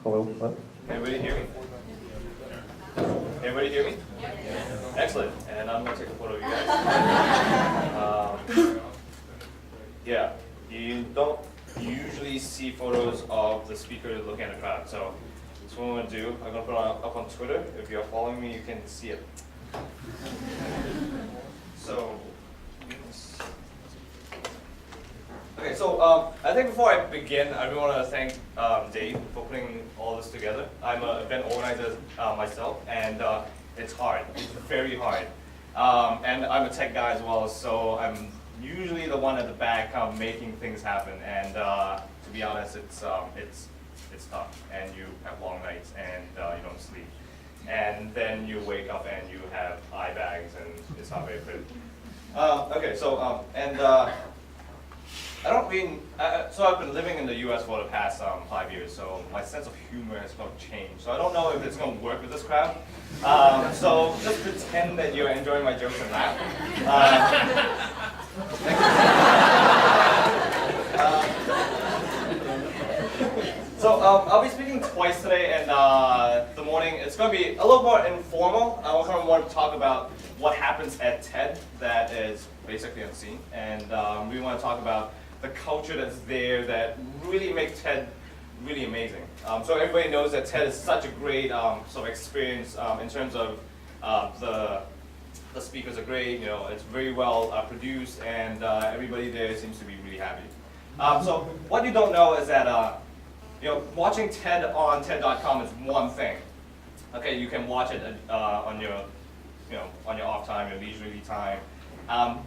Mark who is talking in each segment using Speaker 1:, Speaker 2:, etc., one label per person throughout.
Speaker 1: Hello? What?
Speaker 2: Everybody hear me? Everybody hear me? Excellent. And I'm going to take a photo of you guys. Yeah, you don't usually see photos of the speaker looking at the crowd. So that's what I'm going to do. I'm going to put it up on Twitter. If you're following me, you can see it. So, okay, so I think before I begin, I really want to thank Dave for putting all this together. I'm an event organizer myself, and it's hard. It's very hard. And I'm a tech guy as well, so I'm usually the one at the back making things happen. And to be honest, it's tough, and you have long nights, and you don't sleep. And then you wake up and you have eye bags, and it's not very pretty. Okay, so I don't mean, so I've been living in the US for the past 5 years, so my sense of humor has going to change. So I don't know if it's going to work with this crowd. So just pretend that you're enjoying my jokes and laugh. So I'll be speaking twice today, and the morning it's going to be a little more informal. I kind of want to talk about what happens at TED that is basically unseen, and we want to talk about the culture that's there that really makes TED really amazing. So everybody knows that TED is such a great sort of experience in terms of the speakers are great. You know, it's very well produced, and everybody there seems to be really happy. So what you don't know is that you know, watching TED on TED.com is one thing. Okay, you can watch it on your on your off time, your leisurely time.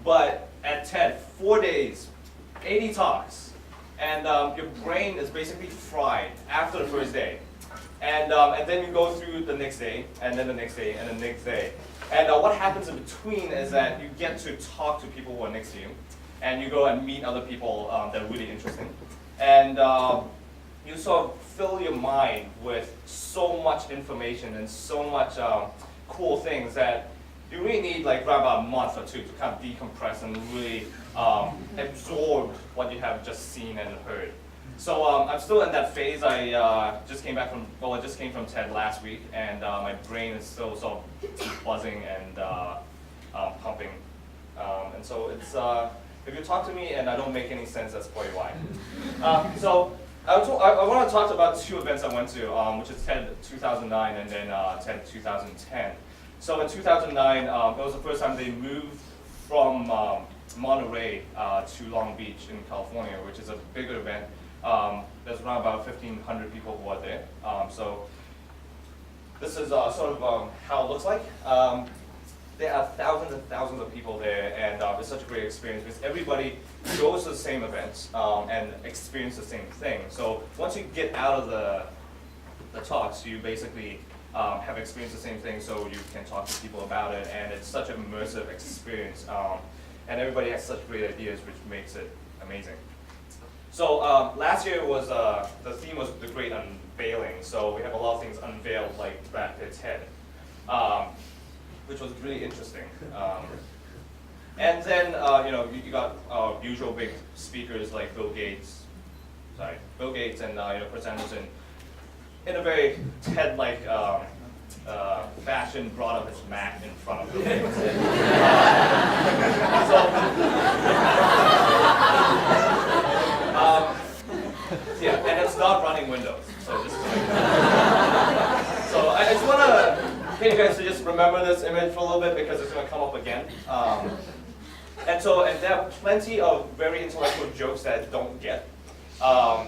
Speaker 2: But at TED, 4 days, 80 talks, and your brain is basically fried after the first day. And then you go through the next day, and then the next day, and the next day. And what happens in between is that you get to talk to people who are next to you, and you go and meet other people that are really interesting. And you sort of fill your mind with so much information and so much cool things that you really need like around about a month or two to kind of decompress and really absorb what you have just seen and heard. So I'm still in that phase. I just came back from, well, I just came from TED last week, and my brain is still sort of buzzing and pumping. And so it's, if you talk to me and I don't make any sense, that's probably why. So I want to talk about two events I went to, which is TED 2009 and then TED 2010. So in 2009, it was the first time they moved from Monterey to Long Beach in California, which is a bigger event. There's around about 1,500 people who are there. So this is sort of how it looks like. There are thousands and thousands of people there, and it's such a great experience because everybody goes to the same events and experience the same thing. So once you get out of the talks, you basically have experienced the same thing, so you can talk to people about it, and it's such an immersive experience. And everybody has such great ideas, which makes it amazing. So last year was, the theme was the great unveiling, so we have a lot of things unveiled like Brad Pitt's head. Which was really interesting. And then, you know, you got usual big speakers like Bill Gates and, you know, presenters in a very TED-like fashion brought up his Mac in front of Bill Gates. Yeah, and it's not running Windows, so just so I just want to get you guys to just remember this image for a little bit because it's going to come up again. And there are plenty of very intellectual jokes that I don't get.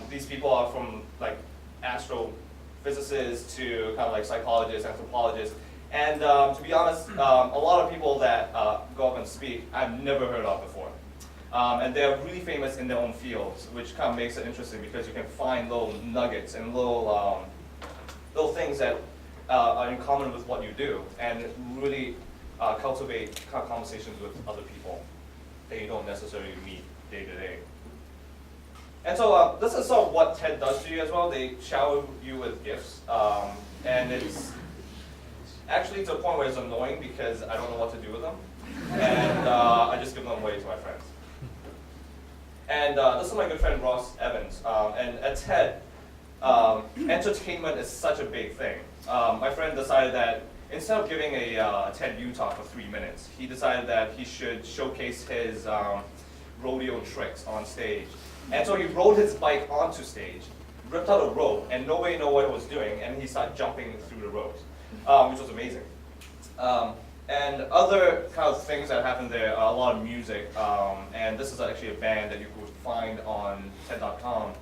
Speaker 2: These people are from like astrophysicists to kind of like psychologists, anthropologists, and to be honest, a lot of people that go up and speak I've never heard of before. And they're really famous in their own fields, which kind of makes it interesting because you can find little nuggets and little things that are in common with what you do, and really cultivate conversations with other people that you don't necessarily meet day to day. And so this is sort of what TED does to you as well. They shower you with gifts, and it's actually to a point where it's annoying because I don't know what to do with them, and I just give them away to my friends. And this is my good friend Ross Evans, and at TED, entertainment is such a big thing. My friend decided that instead of giving a TED talk for 3 minutes, he decided that he should showcase his rodeo tricks on stage. And so he rode his bike onto stage, ripped out a rope, and nobody knew what he was doing, and he started jumping through the ropes, which was amazing. And other kind of things that happened there are a lot of music, and this is actually a band that you could find on TED.com.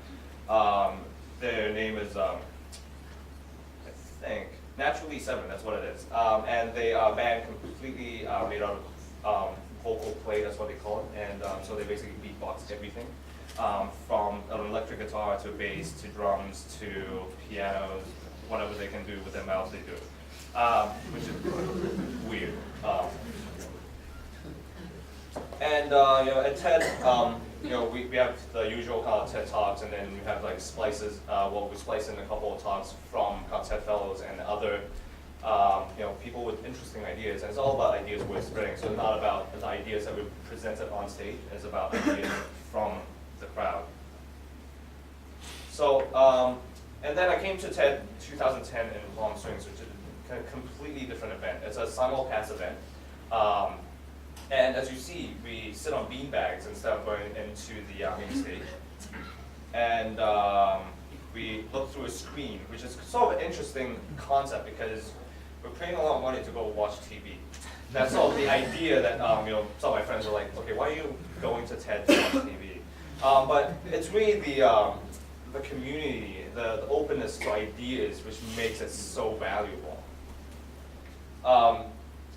Speaker 2: Their name is, I think, Naturally 7, that's what it is. And they are a band completely made out of vocal play, that's what they call it, and so they basically beatbox everything. From an electric guitar to bass to drums to pianos, whatever they can do with their mouths, they do it. Which is weird. And at TED, we have the usual kind of TED Talks, and then we have like splices. We splice in a couple of talks from kind of TED Fellows and other people with interesting ideas. And it's all about ideas worth spreading. So it's not about the ideas that we presented on stage. It's about ideas from the crowd. So, and then I came to TED 2010 in Palm Springs, which is a completely different event. It's a simulcast event. And as you see, we sit on beanbags instead of going into the main stage. And we look through a screen, which is sort of an interesting concept because we're paying a lot of money to go watch TV. That's sort of the idea that some of my friends are like, okay, why are you going to TED to watch TV? But it's really the community, the openness to ideas, which makes it so valuable.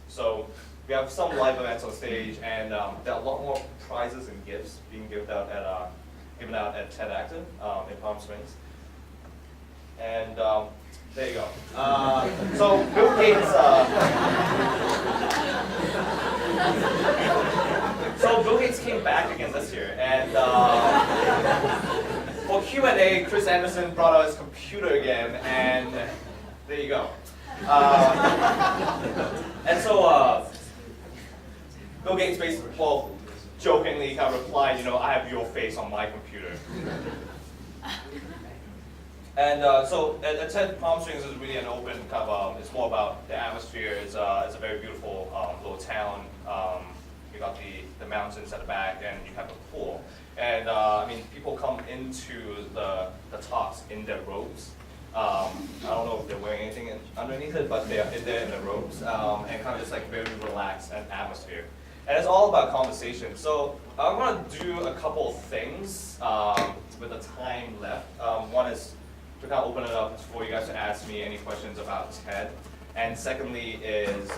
Speaker 2: So we have some live events on stage, and there are a lot more prizes and gifts being given out at TEDx in Palm Springs. And there you go. So Bill Gates. So Bill Gates came back again this year, and for Q&A, Chris Anderson brought out his computer again, and there you go. And so Bill Gates basically, jokingly kind of replied, I have your face on my computer. And so at TED Palm Springs is really an open kind of, it's more about the atmosphere. It's a very beautiful little town. You got the mountains at the back, and you have a pool. And people come into the talks in their robes. I don't know if they're wearing anything underneath it, but they're in their robes, and kind of just like very relaxed and atmosphere. And it's all about conversation. So I'm going to do a couple of things with the time left. One is to kind of open it up for you guys to ask me any questions about TED. And secondly is,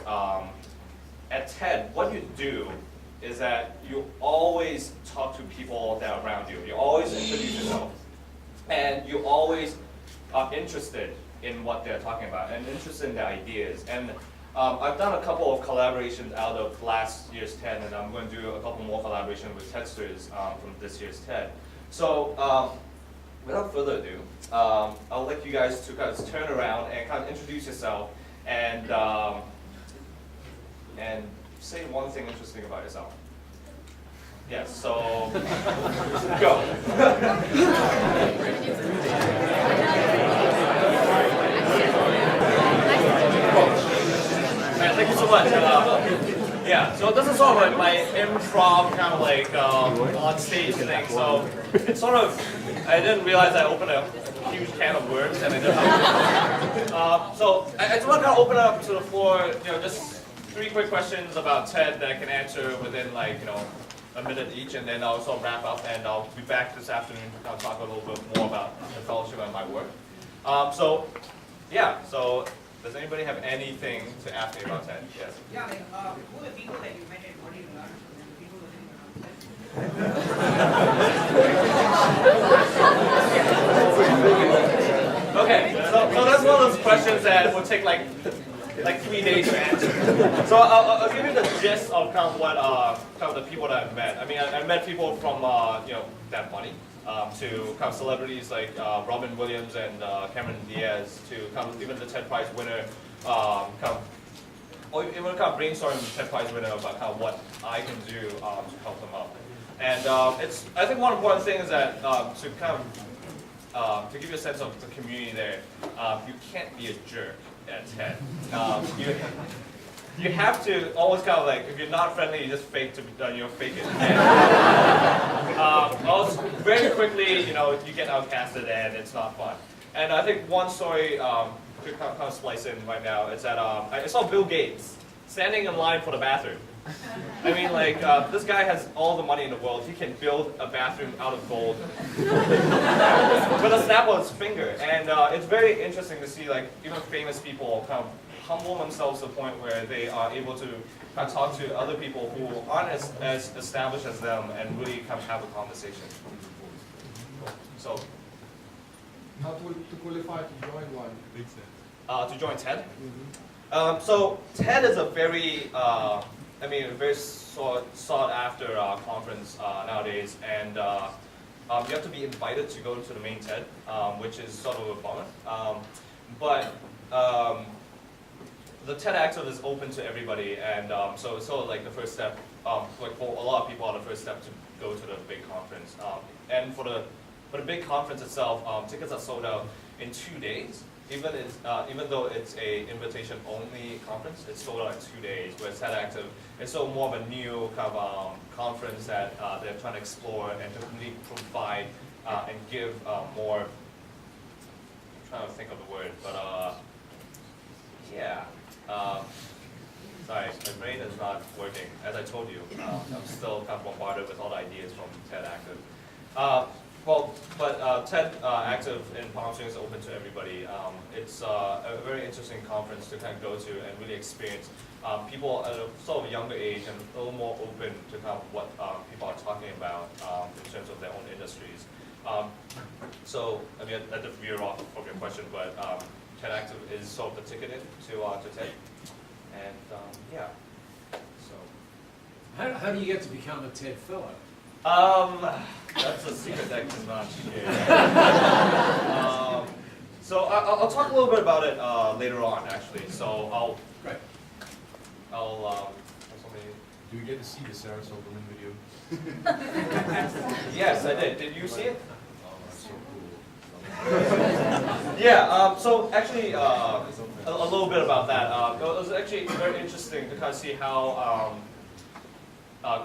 Speaker 2: at TED, what you do is that you always talk to people that are around you. You always introduce yourself. And you always are interested in what they're talking about and interested in their ideas. And I've done a couple of collaborations out of last year's TED, and I'm going to do a couple more collaborations with TEDsters from this year's TED. So without further ado, I'll let you guys to kind of turn around and kind of introduce yourself and say one thing interesting about yourself. Yes, so go. Thank you so much. Yeah, so this is sort of like my improv kind of like on stage thing. So it's sort of, I didn't realize I opened a huge can of worms, and I didn't. So I just want to kind of open it up to the floor. Just 3 quick questions about TED that I can answer within like a minute each, and then I'll sort of wrap up, and I'll be back this afternoon to kind of talk a little bit more about the fellowship and my work. So does anybody have anything to ask me about TED? Yes?
Speaker 1: Yeah, like, who are the people that you met and what do you learn from the people who are
Speaker 2: Okay, so that's one of those questions that would take like 3 days to answer. So I'll give you the gist of kind of what kind of the people that I've met. I mean, I met people from that money to kind of celebrities like Robin Williams and Cameron Diaz, to kind of even the TED Prize winner, or even kind of brainstorming the TED Prize winner about kind of what I can do to help them out. And I think one important thing is that to kind of to give you a sense of the community there, you can't be a jerk at TED. You have to always kind of like, if you're not friendly, you just fake it. And, also, very quickly, you get outcasted and it's not fun. And I think one story to kind of splice in right now is that I saw Bill Gates standing in line for the bathroom. I mean, like, this guy has all the money in the world. He can build a bathroom out of gold with a snap of his finger. And it's very interesting to see, like, even famous people kind of humble themselves to the point where they are able to kind of talk to other people who aren't as established as them and really kind of have a conversation. So,
Speaker 3: how to qualify to join one?
Speaker 2: To join TED? So TED is a very, very sought after conference nowadays, and you have to be invited to go to the main TED, which is sort of a bummer. But the TEDx is open to everybody, and so it's sort of like the first step, like for a lot of people, the first step to go to the big conference. And for the big conference itself, tickets are sold out in 2 days. Even though it's a invitation-only conference, it's sold out in 2 days. Whereas TEDx is so more of a new kind of conference that they're trying to explore and to really provide and give more. I'm trying to think of the word, but yeah. Sorry, my brain is not working. As I told you, I'm still kind of bombarded with all the ideas from TED Active. TED Active in Palm Springs is open to everybody. It's a very interesting conference to kind of go to and really experience people at a sort of younger age and a little more open to kind of what people are talking about in terms of their own industries. So, I mean, I did veer off of your question, but TED Active is sort of the ticket in to TED. And yeah, so.
Speaker 4: How do you get to become a TED fellow?
Speaker 2: That's a secret that cannot share. So I'll talk a little bit about it later on, actually. So
Speaker 4: Great.
Speaker 5: Do we get to see the Sarah Silverman video?
Speaker 2: Yes, I did. Did you see it?
Speaker 5: Oh, that's so cool.
Speaker 2: Yeah, so actually, a little bit about that. It was actually very interesting to kind of see how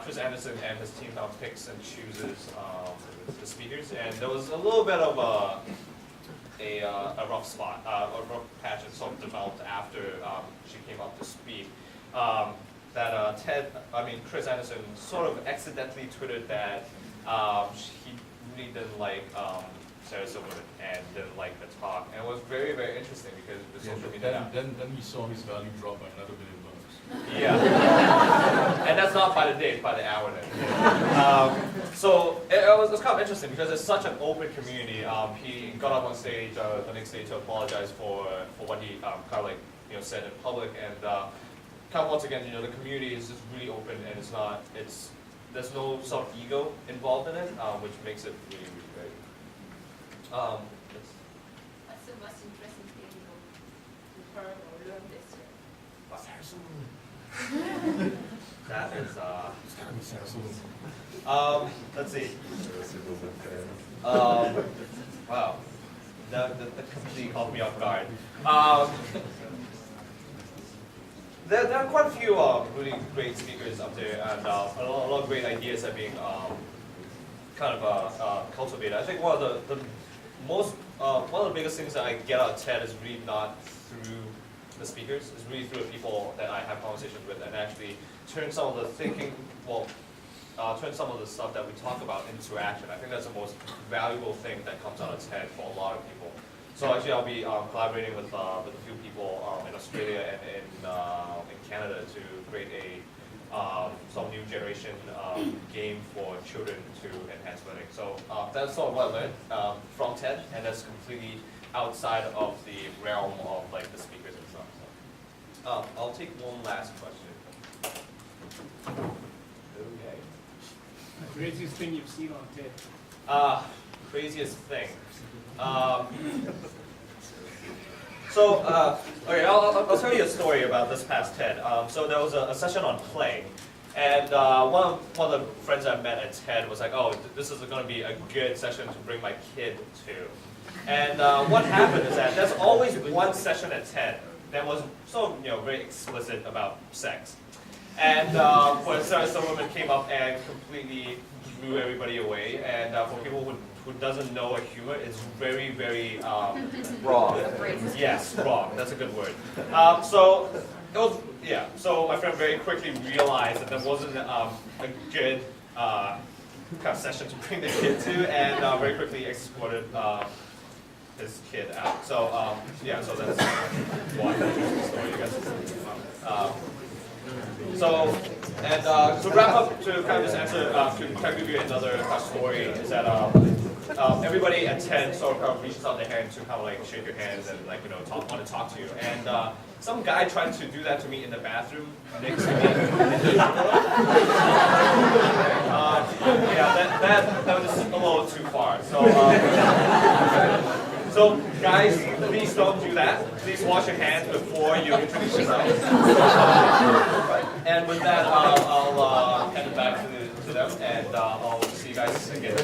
Speaker 2: Chris Anderson and his team now picks and chooses the speakers, and there was a little bit of a rough spot, a rough patch that sort of developed after she came up to speak. Chris Anderson sort of accidentally tweeted that he really didn't like Sarah Silverman and didn't like the talk, and it was very, very interesting because the social media.
Speaker 5: Then we saw his value drop by another $1 billion.
Speaker 2: Yeah, and that's not by the day, it's by the hour then. So it was kind of interesting because it's such an open community. He got up on stage, the next day, to apologize for what he kind of like said in public, and kind of once again, the community is just really open, and there's no sort of ego involved in it, which makes it really, really great.
Speaker 6: What's the most interesting thing you heard or learned this year?
Speaker 2: That is, let's see. Wow, that completely caught me off guard. There are quite a few really great speakers up there, and a lot of great ideas are being cultivated. I think one of the biggest things that I get out of TED is really not through the speakers, is really through the people that I have conversations with, and actually turn some of the thinking, turn some of the stuff that we talk about into action. I think that's the most valuable thing that comes out of TED for a lot of people. So actually, I'll be collaborating with a few people in Australia and in Canada to create a some new generation game for children to enhance learning. So that's sort of what I learned from TED, and that's completely outside of the realm of like the speakers and stuff. So I'll take one last question. Okay.
Speaker 4: The craziest thing you've seen on TED?
Speaker 2: Craziest thing. Okay, I'll tell you a story about this past TED. So there was a session on play, and one of the friends I met at TED was like, "Oh, this is going to be a good session to bring my kid to." And what happened is that there's always one session at TED that was so very explicit about sex. And for some women came up and completely blew everybody away. And for people who doesn't know a humor, it's very, very
Speaker 7: Wrong.
Speaker 2: yes, wrong. That's a good word. So it was So my friend very quickly realized that there wasn't a good kind of session to bring the kid to, and very quickly escorted his kid out. So so that's one story, I guess. To wrap up, to kind of just answer, to kind of give you another story, is that everybody at TED sort of reaches out their hand to kind of like shake your hands and want to talk to you. And some guy tried to do that to me in the bathroom next to me. That was just a little too far. So guys, please don't do that. Please wash your hands before you introduce yourself. And with that, I'll hand it back to them, and I'll see you guys again.